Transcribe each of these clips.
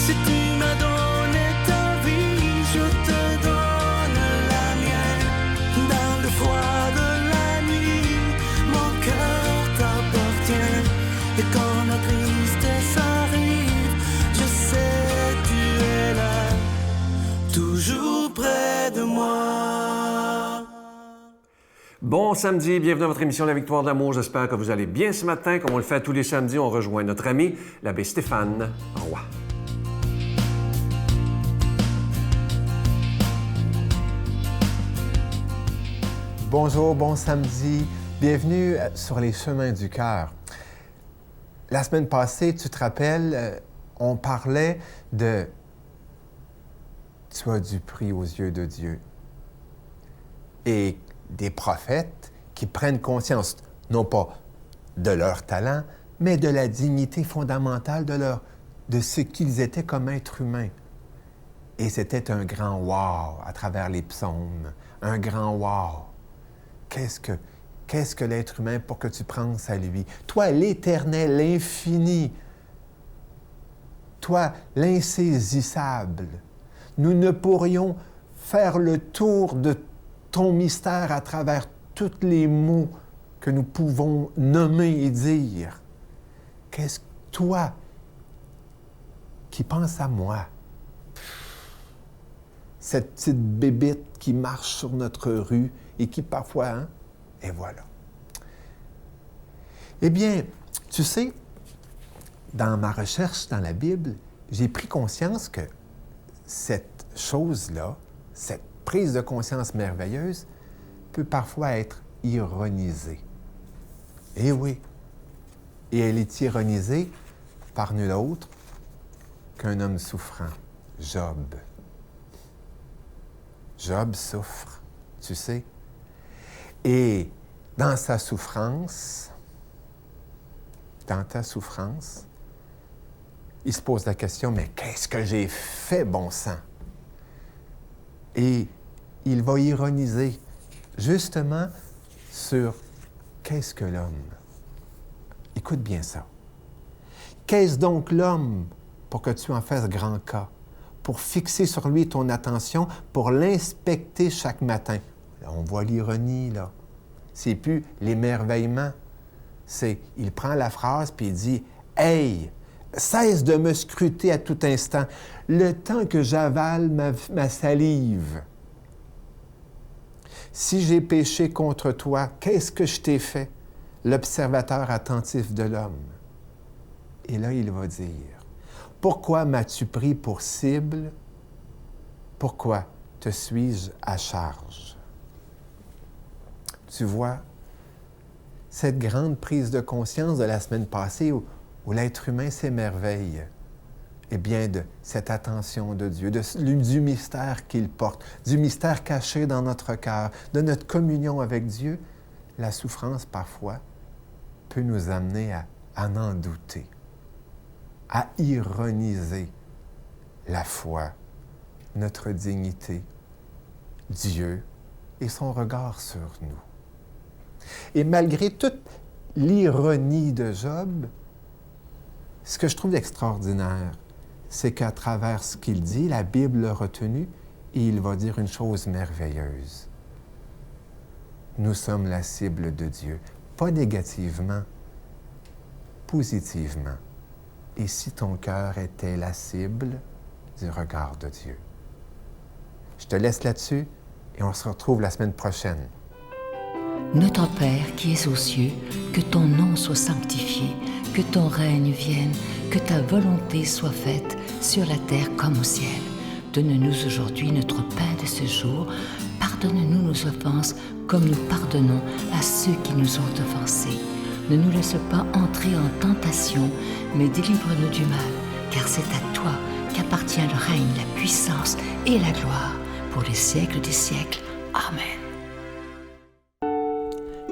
Si tu m'as donné ta vie, je te donne la mienne. Dans le froid de la nuit, mon cœur t'appartient. Et quand la tristesse arrive, je sais tu es là, toujours près de moi. Bon samedi, bienvenue à votre émission La Victoire de l'amour. J'espère que vous allez bien ce matin. Comme on le fait tous les samedis, on rejoint notre ami, l'abbé Stéphane Roy. Bonjour, bon samedi. Bienvenue sur les chemins du cœur. La semaine passée, tu te rappelles, on parlait de « Tu as du prix aux yeux de Dieu » et des prophètes qui prennent conscience, non pas de leur talent, mais de la dignité fondamentale de ce qu'ils étaient comme êtres humains. Et c'était un grand « wow » à travers les psaumes, un grand « wow ». Qu'est-ce que l'être humain pour que tu penses à lui? Toi, l'Éternel, l'infini, toi, l'insaisissable, nous ne pourrions faire le tour de ton mystère à travers tous les mots que nous pouvons nommer et dire. Qu'est-ce que toi qui penses à moi? Cette petite bébite qui marche sur notre rue et qui parfois, hein? Et voilà. Eh bien, tu sais, dans ma recherche dans la Bible, j'ai pris conscience que cette chose-là, cette prise de conscience merveilleuse, peut parfois être ironisée. Eh oui. Et elle est ironisée par nul autre qu'un homme souffrant, Job. Job souffre, tu sais. Et dans sa souffrance, dans ta souffrance, il se pose la question, mais qu'est-ce que j'ai fait, bon sang? Et il va ironiser justement sur qu'est-ce que l'homme? Écoute bien ça. Qu'est-ce donc l'homme pour que tu en fasses grand cas? Pour fixer sur lui ton attention, pour l'inspecter chaque matin. Là, on voit l'ironie, là. C'est plus l'émerveillement. C'est, il prend la phrase puis il dit « Hey, cesse de me scruter à tout instant, le temps que j'avale ma salive. Si j'ai péché contre toi, qu'est-ce que je t'ai fait? » L'observateur attentif de l'homme. Et là, il va dire « Pourquoi m'as-tu pris pour cible? Pourquoi te suis-je à charge? » Tu vois, cette grande prise de conscience de la semaine passée où l'être humain s'émerveille, eh bien, de cette attention de Dieu, du mystère qu'il porte, du mystère caché dans notre cœur, de notre communion avec Dieu, la souffrance, parfois, peut nous amener à en douter, à ironiser la foi, notre dignité, Dieu et son regard sur nous. Et malgré toute l'ironie de Job, ce que je trouve extraordinaire, c'est qu'à travers ce qu'il dit, la Bible l'a retenu et il va dire une chose merveilleuse. Nous sommes la cible de Dieu, pas négativement, positivement. Et si ton cœur était la cible du regard de Dieu? Je te laisse là-dessus et on se retrouve la semaine prochaine. Notre Père qui es aux cieux, que ton nom soit sanctifié, que ton règne vienne, que ta volonté soit faite sur la terre comme au ciel. Donne-nous aujourd'hui notre pain de ce jour. Pardonne-nous nos offenses comme nous pardonnons à ceux qui nous ont offensés. Ne nous laisse pas entrer en tentation, mais délivre-nous du mal, car c'est à toi qu'appartient le règne, la puissance et la gloire pour les siècles des siècles. Amen.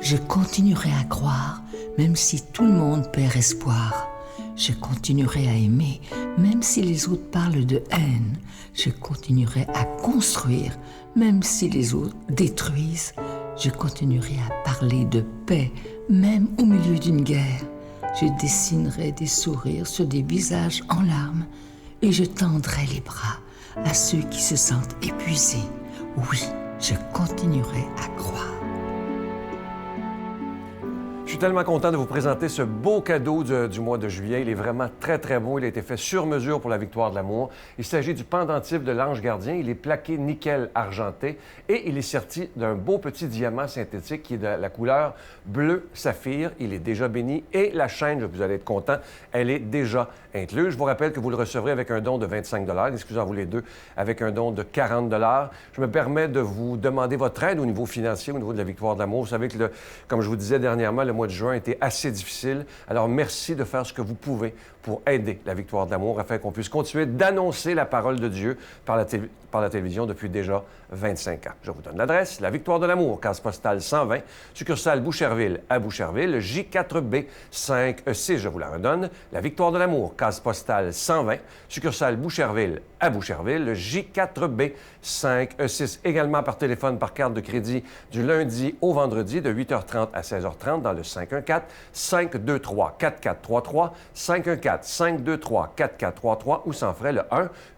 Je continuerai à croire, même si tout le monde perd espoir. Je continuerai à aimer, même si les autres parlent de haine. Je continuerai à construire, même si les autres détruisent. Je continuerai à parler de paix, même au milieu d'une guerre. Je dessinerai des sourires sur des visages en larmes. et je tendrai les bras à ceux qui se sentent épuisés. Oui, je continuerai à croire. Je suis tellement content de vous présenter ce beau cadeau du mois de juillet. Il est vraiment très, très beau. Il a été fait sur mesure pour la victoire de l'amour. Il s'agit du pendentif de l'Ange gardien. Il est plaqué nickel argenté et il est serti d'un beau petit diamant synthétique qui est de la couleur bleu saphir. Il est déjà béni et la chaîne, vous allez être content, elle est déjà incluse. Je vous rappelle que vous le recevrez avec un don de 25 $, excusez-vous les deux, avec un don de 40 $. Je me permets de vous demander votre aide au niveau financier, au niveau de la victoire de l'amour. Vous savez que, comme je vous disais dernièrement, le mois de juin a été assez difficile. Alors, merci de faire ce que vous pouvez pour aider la victoire de l'amour afin qu'on puisse continuer d'annoncer la parole de Dieu par la télévision depuis déjà 25 ans. Je vous donne l'adresse, la victoire de l'amour, case postale 120, succursale Boucherville à Boucherville, J4B 5E6, je vous la redonne, la victoire de l'amour, case postale 120, succursale Boucherville à Boucherville, J4B 5E6, également par téléphone, par carte de crédit du lundi au vendredi de 8h30 à 16h30 dans le 514-523-4433, 514-523-4433 ou sans frais le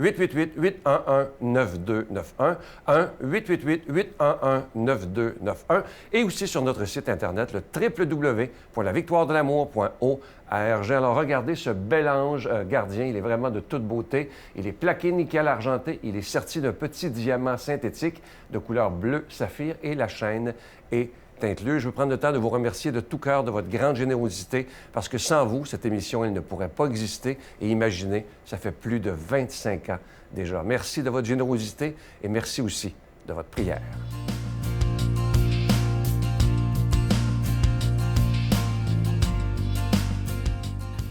1-888-811-9291, 1-888-811-9291 et aussi sur notre site Internet, le www.lavictoiredelamour.org. Alors, regardez ce bel ange gardien. Il est vraiment de toute beauté. Il est plaqué nickel argenté. Il est serti d'un petit diamant synthétique de couleur bleu saphir et la chaîne est incluse. Je veux prendre le temps de vous remercier de tout cœur de votre grande générosité parce que sans vous, cette émission, elle ne pourrait pas exister. Et imaginez, ça fait plus de 25 ans déjà. Merci de votre générosité et merci aussi de votre prière.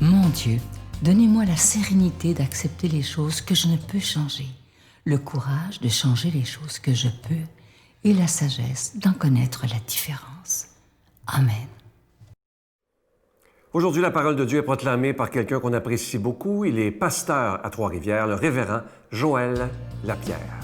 Mon Dieu, donnez-moi la sérénité d'accepter les choses que je ne peux changer, le courage de changer les choses que je peux et la sagesse d'en connaître la différence. Amen. Aujourd'hui, la parole de Dieu est proclamée par quelqu'un qu'on apprécie beaucoup. Il est pasteur à Trois-Rivières, le révérend Joël Lapierre.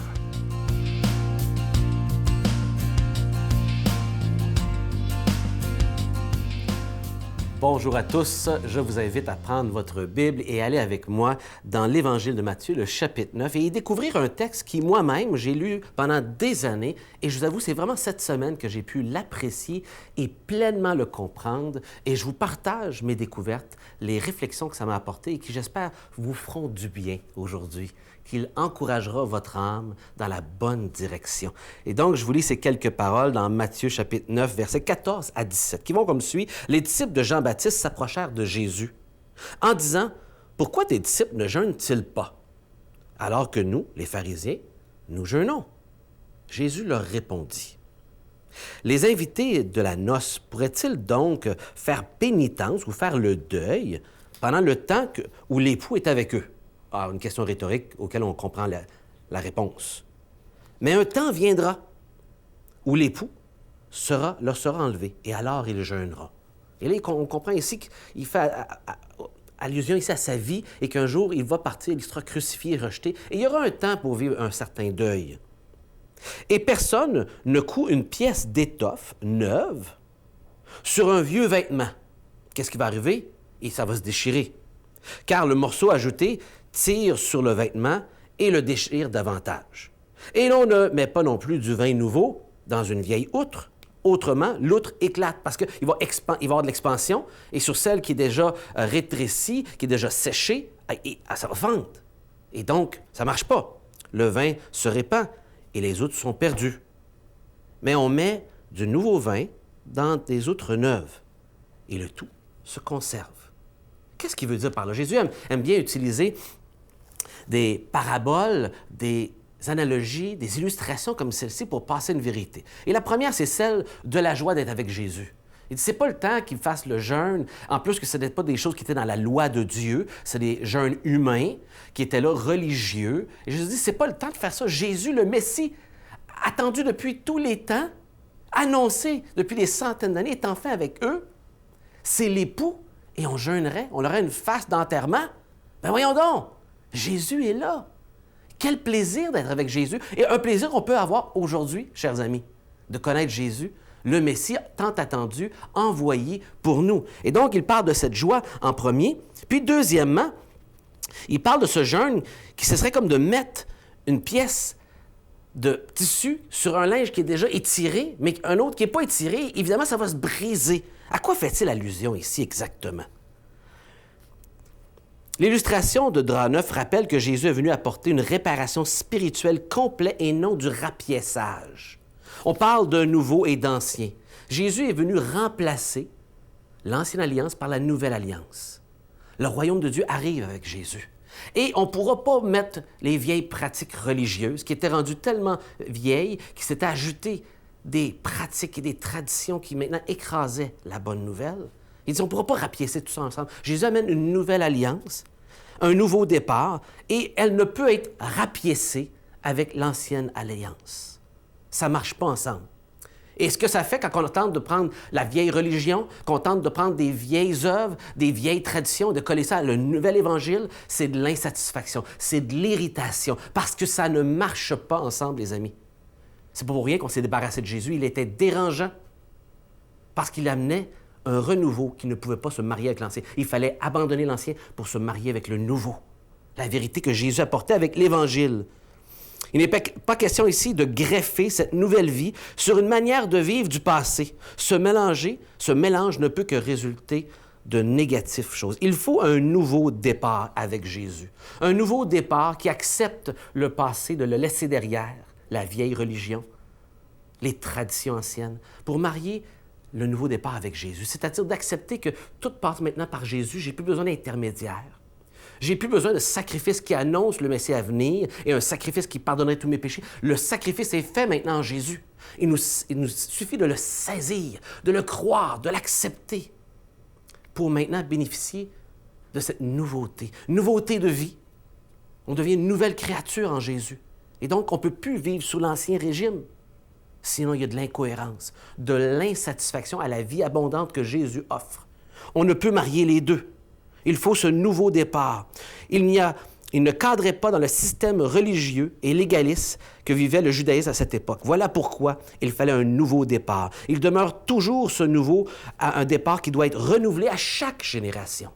Bonjour à tous, je vous invite à prendre votre Bible et aller avec moi dans l'Évangile de Matthieu, le chapitre 9, et y découvrir un texte qui moi-même, j'ai lu pendant des années, et je vous avoue, c'est vraiment cette semaine que j'ai pu l'apprécier et pleinement le comprendre, et je vous partage mes découvertes, les réflexions que ça m'a apportées et qui, j'espère, vous feront du bien aujourd'hui, qu'il encouragera votre âme dans la bonne direction. Et donc, je vous lis ces quelques paroles dans Matthieu, chapitre 9, versets 14 à 17, qui vont comme suit. Les disciples de Jean-Baptiste s'approchèrent de Jésus en disant, « Pourquoi tes disciples ne jeûnent-ils pas? Alors que nous, les pharisiens, nous jeûnons. » Jésus leur répondit, « Les invités de la noce pourraient-ils donc faire pénitence ou faire le deuil pendant le temps où l'époux est avec eux? » Ah, une question rhétorique auquel on comprend la réponse. Mais un temps viendra où l'époux leur sera enlevé, et alors il jeûnera. Et là, on comprend ici qu'il fait allusion ici à sa vie, et qu'un jour, il va partir, il sera crucifié, rejeté, et il y aura un temps pour vivre un certain deuil. Et personne ne coud une pièce d'étoffe neuve sur un vieux vêtement. Qu'est-ce qui va arriver? Et ça va se déchirer. Car le morceau ajouté tire sur le vêtement et le déchire davantage. Et l'on ne met pas non plus du vin nouveau dans une vieille outre. Autrement, l'outre éclate parce qu'il va y avoir de l'expansion et sur celle qui est déjà rétrécie, qui est déjà séchée, ça va fendre. Et donc, ça ne marche pas. Le vin se répand et les outres sont perdues. Mais on met du nouveau vin dans des outres neuves et le tout se conserve. Qu'est-ce qu'il veut dire par là? Jésus aime bien utiliser des paraboles, des analogies, des illustrations comme celle-ci pour passer une vérité. Et la première, c'est celle de la joie d'être avec Jésus. Il dit, c'est pas le temps qu'il fasse le jeûne, en plus que ce n'était pas des choses qui étaient dans la loi de Dieu, c'est des jeûnes humains qui étaient là, religieux. Et Jésus dit, c'est pas le temps de faire ça. Jésus, le Messie, attendu depuis tous les temps, annoncé depuis des centaines d'années, est enfin avec eux. C'est l'époux, et on jeûnerait, on aurait une face d'enterrement. Ben voyons donc, Jésus est là. Quel plaisir d'être avec Jésus. Et un plaisir qu'on peut avoir aujourd'hui, chers amis, de connaître Jésus, le Messie tant attendu, envoyé pour nous. Et donc, il parle de cette joie en premier. Puis deuxièmement, Il parle de ce jeûne qui ce serait comme de mettre une pièce de tissu sur un linge qui est déjà étiré, mais un autre qui n'est pas étiré, évidemment, ça va se briser. À quoi fait-il allusion ici exactement? L'illustration de drap neuf rappelle que Jésus est venu apporter une réparation spirituelle complète et non du rapiessage. On parle d'un nouveau et d'ancien. Jésus est venu remplacer l'ancienne alliance par la nouvelle alliance. Le royaume de Dieu arrive avec Jésus. Et on ne pourra pas mettre les vieilles pratiques religieuses qui étaient rendues tellement vieilles qu'il s'était ajouté des pratiques et des traditions qui maintenant écrasaient la bonne nouvelle. Il dit, on ne pourra pas rapiécer tout ça ensemble. Jésus amène une nouvelle alliance, un nouveau départ, et elle ne peut être rapiécée avec l'ancienne alliance. Ça ne marche pas ensemble. Et ce que ça fait quand on tente de prendre la vieille religion, qu'on tente de prendre des vieilles œuvres, des vieilles traditions, de coller ça à le nouvel évangile, c'est de l'insatisfaction, c'est de l'irritation, parce que ça ne marche pas ensemble, les amis. C'est pas pour rien qu'on s'est débarrassé de Jésus. Il était dérangeant parce qu'il amenait un renouveau qui ne pouvait pas se marier avec l'ancien. Il fallait abandonner l'ancien pour se marier avec le nouveau. La vérité que Jésus apportait avec l'Évangile. Il n'est pas question ici de greffer cette nouvelle vie sur une manière de vivre du passé. Ce mélange ne peut que résulter de négatives choses. Il faut un nouveau départ avec Jésus. Un nouveau départ qui accepte le passé, de le laisser derrière, la vieille religion, les traditions anciennes, pour marier le nouveau départ avec Jésus. C'est-à-dire d'accepter que tout passe maintenant par Jésus. J'ai plus besoin d'intermédiaire. J'ai plus besoin de sacrifice qui annonce le Messie à venir et un sacrifice qui pardonnerait tous mes péchés. Le sacrifice est fait maintenant en Jésus. Il nous suffit de le saisir, de le croire, de l'accepter pour maintenant bénéficier de cette nouveauté de vie. On devient une nouvelle créature en Jésus. Et donc, on ne peut plus vivre sous l'Ancien régime. Sinon, il y a de l'incohérence, de l'insatisfaction à la vie abondante que Jésus offre. On ne peut marier les deux. Il faut ce nouveau départ. Il ne cadrait pas dans le système religieux et légaliste que vivait le judaïsme à cette époque. Voilà pourquoi il fallait un nouveau départ. Il demeure toujours ce nouveau, un départ qui doit être renouvelé à chaque génération.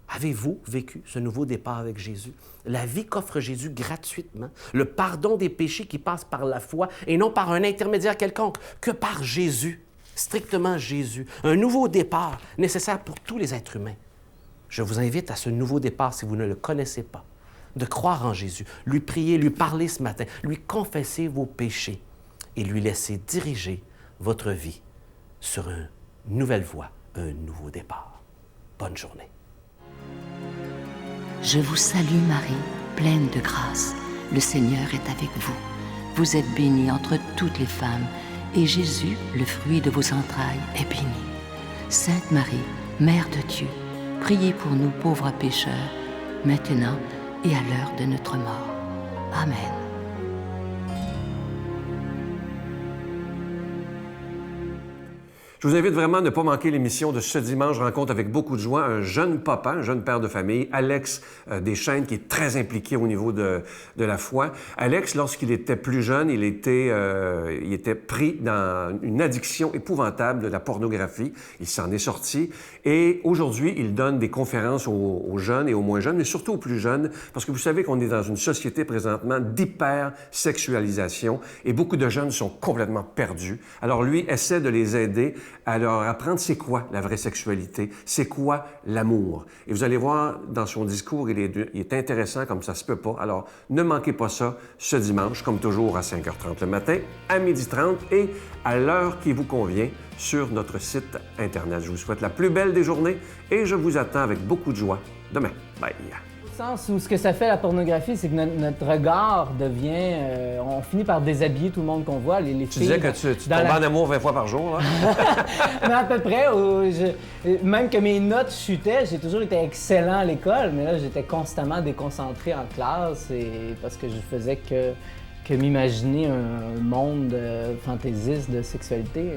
Avez-vous vécu ce nouveau départ avec Jésus? La vie qu'offre Jésus gratuitement, le pardon des péchés qui passe par la foi et non par un intermédiaire quelconque, que par Jésus, strictement Jésus. Un nouveau départ nécessaire pour tous les êtres humains. Je vous invite à ce nouveau départ, si vous ne le connaissez pas, de croire en Jésus, lui prier, lui parler ce matin, lui confesser vos péchés et lui laisser diriger votre vie sur une nouvelle voie, un nouveau départ. Bonne journée. Je vous salue Marie, pleine de grâce. Le Seigneur est avec vous. Vous êtes bénie entre toutes les femmes, et Jésus, le fruit de vos entrailles, est béni. Sainte Marie, Mère de Dieu, priez pour nous pauvres pécheurs, maintenant et à l'heure de notre mort. Amen. Je vous invite vraiment à ne pas manquer l'émission de ce dimanche. Rencontre avec beaucoup de joie un jeune papa, un jeune père de famille, Alex Deschênes, qui est très impliqué au niveau de la foi. Alex, lorsqu'il était plus jeune, il était pris dans une addiction épouvantable de la pornographie. Il s'en est sorti. Et aujourd'hui, il donne des conférences aux jeunes et aux moins jeunes, mais surtout aux plus jeunes, parce que vous savez qu'on est dans une société présentement d'hypersexualisation et beaucoup de jeunes sont complètement perdus. Alors lui essaie de les aider à leur apprendre c'est quoi la vraie sexualité, c'est quoi l'amour. Et vous allez voir dans son discours, il est intéressant comme ça se peut pas. Alors ne manquez pas ça ce dimanche, comme toujours à 5h30 le matin, à 12h30 et à l'heure qui vous convient sur notre site Internet. Je vous souhaite la plus belle des journées et je vous attends avec beaucoup de joie demain. Bye! Au sens où ce que ça fait la pornographie, c'est que notre regard devient... on finit par déshabiller tout le monde qu'on voit. Les Tu filles, disais que tu tombais en amour 20 fois par jour, là? Mais à peu près. Même que mes notes chutaient, j'ai toujours été excellent à l'école, mais là, j'étais constamment déconcentré en classe parce que je faisais que m'imaginer un monde fantaisiste de sexualité.